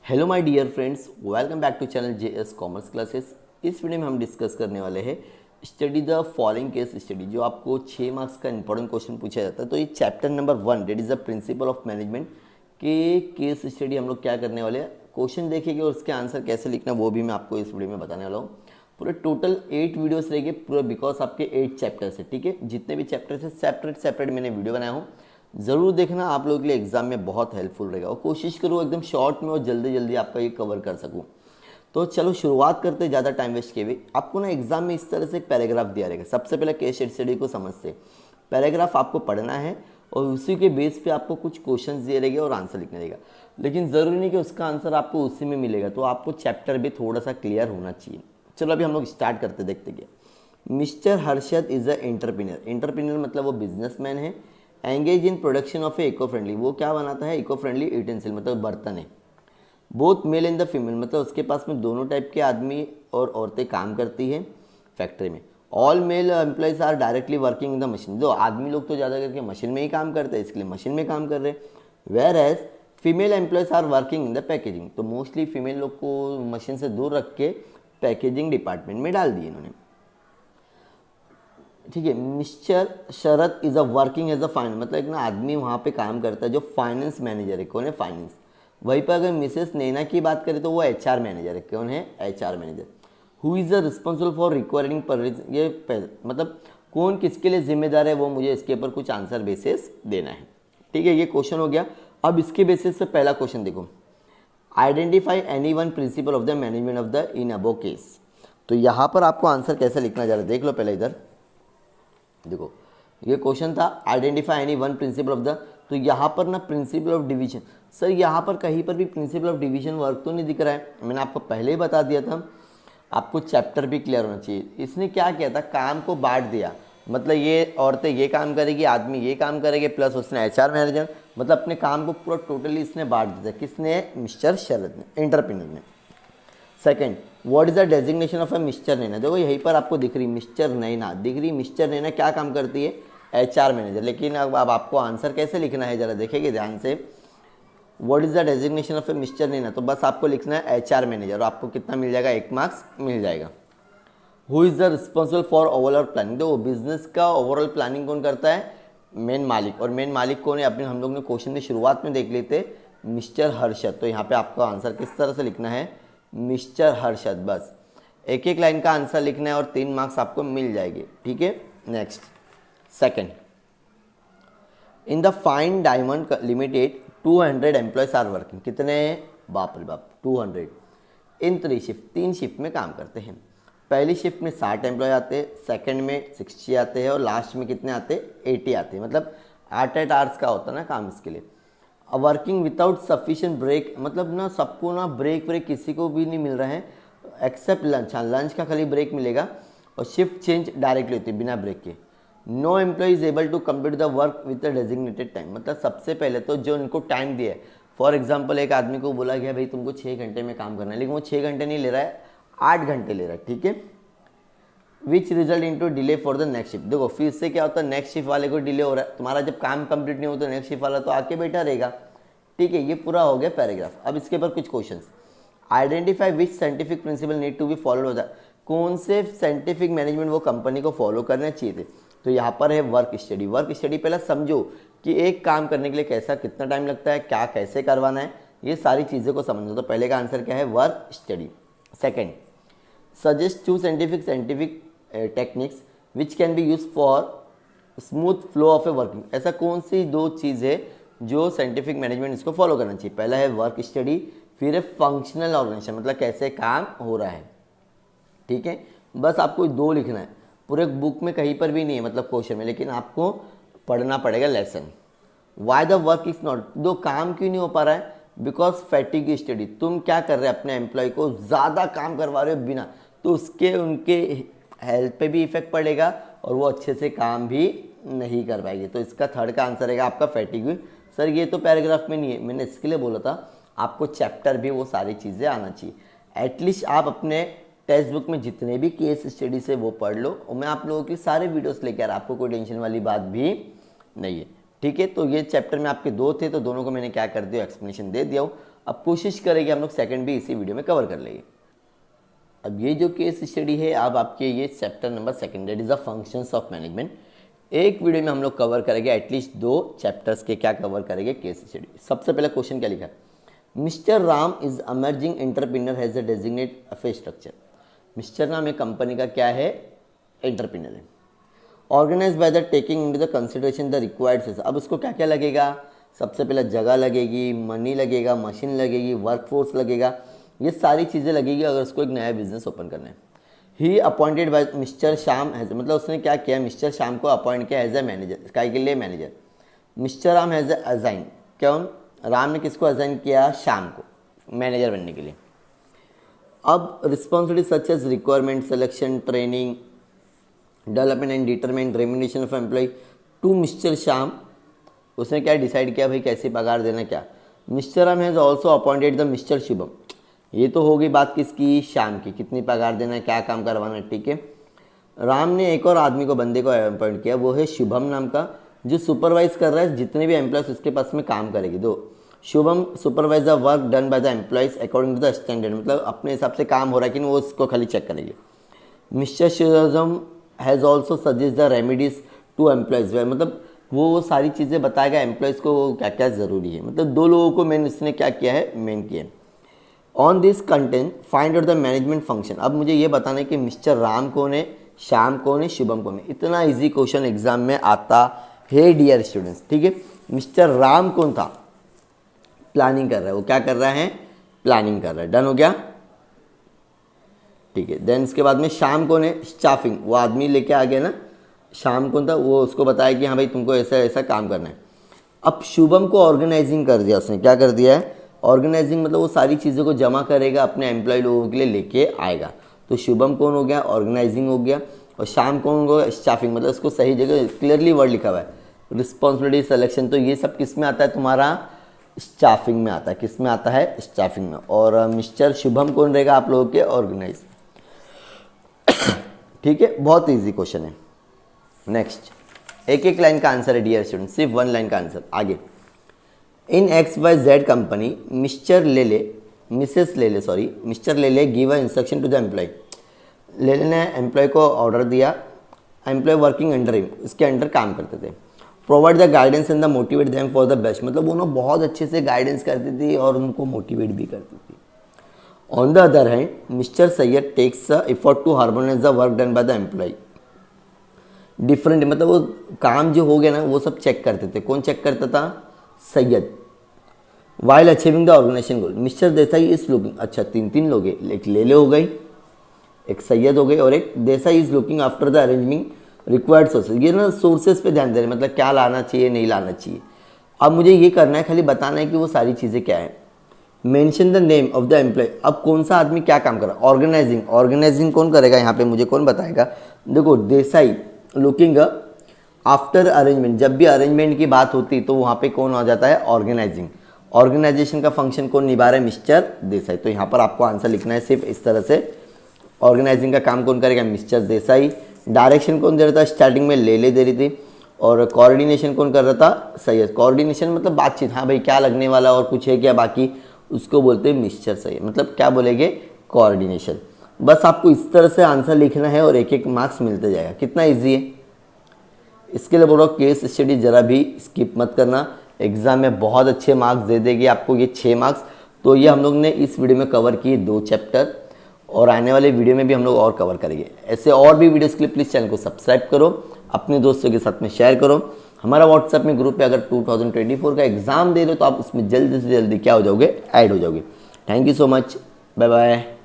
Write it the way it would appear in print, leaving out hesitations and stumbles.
Hello my dear friends, welcome back to channel JS commerce classes. इस video में हम discuss करने वाले हैं study the following case study, जो आपको 6 मार्क्स का इंपॉर्टेंट क्वेश्चन पूछा जाता है। तो ये chapter number 1 that is the principle of management के केस स्टडी हम लोग क्या करने वाले हैं, क्वेश्चन देखेंगे और उसके आंसर कैसे लिखना वो भी मैं आपको इस वीडियो में बताने वाला हूँ। पूरे टोटल 8 वीडियोस रहेंगे पूरा, बिकॉज आपके 8 चैप्टर्स है। ठीक है, जितने भी चैप्टर्स है सेपरेट मैंने वीडियो बनाया हूँ, ज़रूर देखना, आप लोगों के लिए एग्जाम में बहुत हेल्पफुल रहेगा। और कोशिश करो एकदम शॉर्ट में और जल्दी जल्दी आपका ये कवर कर सकूँ। तो चलो शुरुआत करते, ज़्यादा टाइम वेस्ट किए हुए। आपको ना एग्जाम में इस तरह से एक पैराग्राफ दिया रहेगा। सबसे पहले केस स्टडी को समझते, पैराग्राफ आपको पढ़ना है और उसी के बेस पे आपको कुछ क्वेश्चंस दिए रहेंगे और आंसर लिखना रहेगा। लेकिन ज़रूरी नहीं कि उसका आंसर आपको उसी में मिलेगा, तो आपको चैप्टर भी थोड़ा सा क्लियर होना चाहिए। चलो अभी हम लोग स्टार्ट करते, देखते क्या। Mister Harshad is a entrepreneur मतलब वो बिजनेसमैन है। Engage in production of a eco friendly, वो क्या बनाता है, इको फ्रेंडली यूटेंसिल मतलब बर्तन है। Both male in the female मतलब उसके पास में दोनों टाइप के आदमी और औरतें काम करती है फैक्ट्री में। All male employees are directly working in the machine, जो आदमी लोग तो ज़्यादा करके मशीन में ही काम करते हैं, इसके लिए मशीन में काम कर रहे हैं। Whereas female employees are working in the packaging, तो मोस्टली फीमेल लोग को मशीन से दूर रख के पैकेजिंग डिपार्टमेंट में डाल दिए इन्होंने। ठीक है, mister Sharad is a working as a finance मतलब एक ना आदमी वहाँ पे काम करता है जो फाइनेंस मैनेजर है। कौन है, फाइनेंस। वहीं पर अगर मिसेस नैना की बात करें तो वो एचआर मैनेजर है। कौन है, HR manager. Who is the responsible for requiring पर, ये मतलब कौन किसके लिए जिम्मेदार है, वो मुझे इसके ऊपर कुछ आंसर बेसिस देना है। ठीक है, ये क्वेश्चन हो गया। अब इसके बेसिस पे पहला क्वेश्चन देखो, identify any one principle of the management of the in above case. तो यहाँ पर आपको आंसर कैसे लिखना जा रहा है, देख लो पहले इधर देखो। ये क्वेश्चन था identify any one principle of the, तो यहाँ पर ना प्रिंसिपल ऑफ डिवीजन, सर यहाँ पर कहीं पर भी प्रिंसिपल ऑफ डिवीजन वर्क तो नहीं दिख रहा है। मैंने आपको पहले ही बता दिया था, आपको चैप्टर भी क्लियर होना चाहिए। इसने क्या किया था, काम को बांट दिया, मतलब ये औरतें ये काम करेगी, आदमी ये काम करेंगे, प्लस उसने एचआर मैनेजर, मतलब अपने काम को पूरा टोटली इसने बांट दिया। किसने, मिस्टर शरद ने, एंटरप्रेन्योर ने। Second, what is the designation of a mister Naina, देखो यहीं पर आपको दिख रही मिस्टर नैना दिख रही। मिस्टर नैना क्या काम करती है, एचआर मैनेजर। लेकिन अब आपको आंसर कैसे लिखना है जरा देखेंगे ध्यान से। What is the designation of a mister Naina, तो बस आपको लिखना है एचआर मैनेजर, और आपको कितना मिल जाएगा, 1 मार्क्स मिल जाएगा। Who is the responsible for overall planning, देखो बिजनेस का ओवरऑल प्लानिंग कौन करता है, मेन मालिक। और मेन मालिक कौन है, अपने हम लोग ने क्वेश्चन की शुरुआत में देख लेते, मिस्टर हर्षद। तो यहाँ पे आपको आंसर किस तरह से लिखना है, मिस्टर हर्षद। बस एक एक लाइन का आंसर लिखना है और 3 मार्क्स आपको मिल जाएंगे। ठीक है, next second, in the Fine Diamond Limited 200 employees are working, कितने, बाप रे बाप 200 इन 3 शिफ्ट, 3 शिफ्ट में काम करते हैं। पहली शिफ्ट में 60 एम्प्लॉय आते हैं, सेकंड में 60 आते हैं और लास्ट में कितने आते हैं, 80 आते हैं। मतलब 8 आवर्स का होता है ना काम इसके लिए। वर्किंग विदाउट सफिशिएंट ब्रेक, मतलब ना सबको ना ब्रेक किसी को भी नहीं मिल रहा है एक्सेप्ट लंच। हाँ, लंच का खाली ब्रेक मिलेगा। और शिफ्ट चेंज डायरेक्टली होती है बिना ब्रेक के। No employee is able to complete the work with the designated time, मतलब सबसे पहले तो जो इनको टाइम दिया है, फॉर एग्जाम्पल एक आदमी को बोला गया भाई तुमको 6 घंटे में काम करना है, लेकिन वो 6 घंटे नहीं ले रहा है, 8 घंटे ले रहा है। ठीक है, which result into delay for the next shift, देखो फिर से क्या होता है, नेक्स्ट शिफ्ट वाले को डिले हो रहा है, तुम्हारा जब काम कंप्लीट नहीं होता नेक्स्ट शिफ्ट वाला तो आके बैठा रहेगा। ठीक है, ये पूरा हो गया पैराग्राफ। अब इसके ऊपर कुछ questions, identify which scientific principle need to be followed होता है, कौन से साइंटिफिक मैनेजमेंट वो कंपनी को फॉलो करना चाहिए थे। तो यहाँ पर है वर्क स्टडी। वर्क स्टडी पहले समझो कि एक काम करने के लिए कैसा कितना टाइम लगता है, क्या कैसे करवाना है, ये सारी चीज़ों को समझो। तो पहले का आंसर क्या है, work study. Second, suggest 2 scientific techniques which can be use for smooth flow of a working, ऐसा कौन सी 2 चीज़ है जो साइंटिफिक मैनेजमेंट इसको फॉलो करना चाहिए। पहला है वर्क स्टडी, फिर है फंक्शनल ऑर्गेनाइजेशन, मतलब कैसे काम हो रहा है। ठीक है, बस आपको 2 लिखना है, पूरे बुक में कहीं पर भी नहीं है, मतलब क्वेश्चन में, लेकिन आपको पढ़ना पड़ेगा lesson. Why the work is not, 2 काम क्यों नहीं हो पा रहा है, बिकॉज फैटिग स्टडी, तुम क्या कर रहे हो, अपने एम्प्लॉय को ज़्यादा काम करवा रहे हो बिना, तो उसके उनके हेल्थ पे भी इफेक्ट पड़ेगा और वो अच्छे से काम भी नहीं कर पाएंगे। तो इसका थर्ड का आंसर रहेगा आपका फैटिग। सर ये तो पैराग्राफ में नहीं है, मैंने इसके लिए बोला था आपको चैप्टर भी वो सारी चीज़ें आना चाहिए। एटलीस्ट आप अपने टेक्स्ट बुक में जितने भी केस स्टडी से वो पढ़ लो, और मैं आप लोगों की सारे वीडियोस लेकर आ रहा, आपको कोई टेंशन वाली बात भी नहीं है। ठीक है, तो ये चैप्टर में आपके 2 थे, तो दोनों को मैंने क्या कर दिया, एक्सप्लेनेशन दे दिया हूँ। अब कोशिश करेंगे हम लोग सेकंड भी इसी वीडियो में कवर कर लेंगे। अब ये जो केस स्टडी है अब आपके ये chapter number second, that is the functions of management. एक वीडियो में हम लोग कवर करेंगे एटलीस्ट 2 चैप्टर्स के, क्या कवर करेंगे, केस स्टडी। सबसे पहला क्वेश्चन क्या लिखा है, mister Ram is emerging entrepreneur has a designate affair structure. Mister Ram एक कंपनी का क्या है, एंटरप्रेन्योर है। Organise by the taking into the consideration the required cess. अब उसको क्या क्या लगेगा, सबसे पहले जगह लगेगी, मनी लगेगा, मशीन लगेगी, वर्कफोर्स लगेगा, ये सारी चीज़ें लगेगी अगर उसको एक नया बिजनेस ओपन करना है। ही appointed by mister Shyam has, मतलब उसने क्या किया, मिस्टर श्याम को अपॉइंट किया एज ए मैनेजर, काय के लिए, manager. Mister Ram has assign, क्यों, राम ने किसको अजाइन किया, श्याम को, मैनेजर बनने के लिए। अब responsibility such as requirement, selection, training, development and determine remuneration of employee to mister Shyam. उसने क्या डिसाइड किया भाई कैसे पगार देना क्या। Mister Ram has also appointed the mister Shubham, ये तो होगी बात किसकी, श्याम की, कितनी पगार देना है, क्या काम करवाना है, ठीक है। राम ने एक और आदमी को, बंदे को अपॉइंट किया, वो है शुभम नाम का, जो सुपरवाइज कर रहा है जितने भी एम्प्लॉयज उसके पास में काम करेगी। दो, Shubham supervise the work done by the employees according to the standard, मतलब अपने हिसाब से काम हो रहा है कि नहीं वो उसको खाली चेक करेंगे। Mister Shubham has also suggest the remedies to employees, मतलब वो सारी चीज़ें बताएगा एम्प्लॉयज़ को क्या क्या ज़रूरी है। मतलब 2 लोगों को मैंने इसने क्या किया है, मेन किया है। On this content find out the management function. अब मुझे ये बताना है कि मिस्टर राम कौन है, श्याम कौन है, शुभम कौन है। इतना इजी क्वेश्चन एग्जाम में आता है डियर स्टूडेंट्स, ठीक है। मिस्टर राम कौन था, प्लानिंग कर रहा है, वो क्या कर रहा है, प्लानिंग कर रहा है, डन हो गया, ठीक है। देन इसके बाद में श्याम कौन है, स्टाफिंग, वो आदमी लेके आ गया ना, शाम कौन था, वो उसको बताया कि हाँ भाई तुमको ऐसा ऐसा काम करना है। अब शुभम को ऑर्गेनाइजिंग कर दिया उसने, क्या कर दिया है, ऑर्गेनाइजिंग, मतलब वो सारी चीज़ों को जमा करेगा, अपने एम्प्लॉय लोगों के लिए लेके आएगा। तो शुभम कौन हो गया, ऑर्गेनाइजिंग हो गया, और शाम कौन हो गया, स्टाफिंग, मतलब इसको सही जगह क्लियरली वर्ड लिखा हुआ है, रिस्पॉन्सिबिलिटी, सिलेक्शन, तो ये सब किस में आता है, तुम्हारा स्टाफिंग में आता है, किस में आता है, स्टाफिंग में। और मिस्टर शुभम कौन रहेगा आप लोगों के, ऑर्गेनाइज, ठीक है। बहुत ईजी क्वेश्चन है। नेक्स्ट, एक लाइन का आंसर है डियर स्टूडेंट, सिर्फ 1 लाइन का आंसर। आगे, in XYZ company mister Lele, Mrs Lele, sorry mister Lele give a instruction to the employee. Lele ने एम्प्लॉय को ऑर्डर दिया, एम्प्लॉय वर्किंग अंडर हिम, इसके अंडर काम करते थे। Provide the guidance and the motivate them for the best, मतलब उन्होंने बहुत अच्छे से गाइडेंस करती थी और उनको मोटिवेट भी करती थी। On the other hand mister Syed takes effort to harmonise the work done by the employee. Different, मतलब वो काम जो हो गया ना वो सब चेक करते थे, कौन चेक करता था, Syed. While achieving the organisation goal, mister Desai is looking, अच्छा 3 लोग, एक लेले हो गई, एक सैयद हो गई, और एक Desai is looking after the arrangement required sources. ये ना सोर्सेज पे ध्यान दे रहे, मतलब क्या लाना चाहिए नहीं लाना चाहिए। अब मुझे ये करना है, खाली बताना है कि वो सारी चीज़ें क्या है। Mention the name of the employee, अब कौन सा आदमी क्या काम कर रहा है, ऑर्गेनाइजिंग, ऑर्गेनाइजिंग कौन करेगा यहाँ पे, मुझे कौन बताएगा। देखो देसाई लुकिंग आफ्टर अरेंजमेंट, जब भी अरेंजमेंट की बात होती तो वहाँ पे कौन आ जाता है, ऑर्गेनाइजिंग। ऑर्गेनाइजेशन का फंक्शन कौन निभा रहा है, मिस्टर देसाई। तो यहाँ पर आपको आंसर लिखना है सिर्फ इस तरह से, ऑर्गेनाइजिंग का काम कौन करेगा, मिस्टर देसाई। डायरेक्शन कौन दे रहा था, स्टार्टिंग में ले दे रही थी, और कोऑर्डिनेशन कौन कर रहा था, सैयद। कोऑर्डिनेशन मतलब बातचीत, हाँ भाई क्या लगने वाला और कुछ है क्या बाकी, उसको बोलते हैं मिस्टर सैयद, मतलब क्या बोलेंगे, कोऑर्डिनेशन। बस आपको इस तरह से आंसर लिखना है और 1 मार्क्स मिलते जाएगा। कितना ईजी है। इसके लिए बोलो केस स्टडी जरा भी स्किप मत करना, एग्जाम में बहुत अच्छे मार्क्स दे देगी आपको ये 6 मार्क्स। तो ये हम लोग ने इस वीडियो में कवर किए 2 चैप्टर, और आने वाले वीडियो में भी हम लोग और कवर करेंगे। ऐसे और भी वीडियोस के लिए प्लीज़ चैनल को सब्सक्राइब करो, अपने दोस्तों के साथ में शेयर करो। हमारा व्हाट्सएप में ग्रुप पे अगर 2024 का एग्जाम दे रहे हो तो आप उसमें जल्दी से जल्दी क्या हो जाओगे, ऐड हो जाओगे। Thank you so much, bye bye.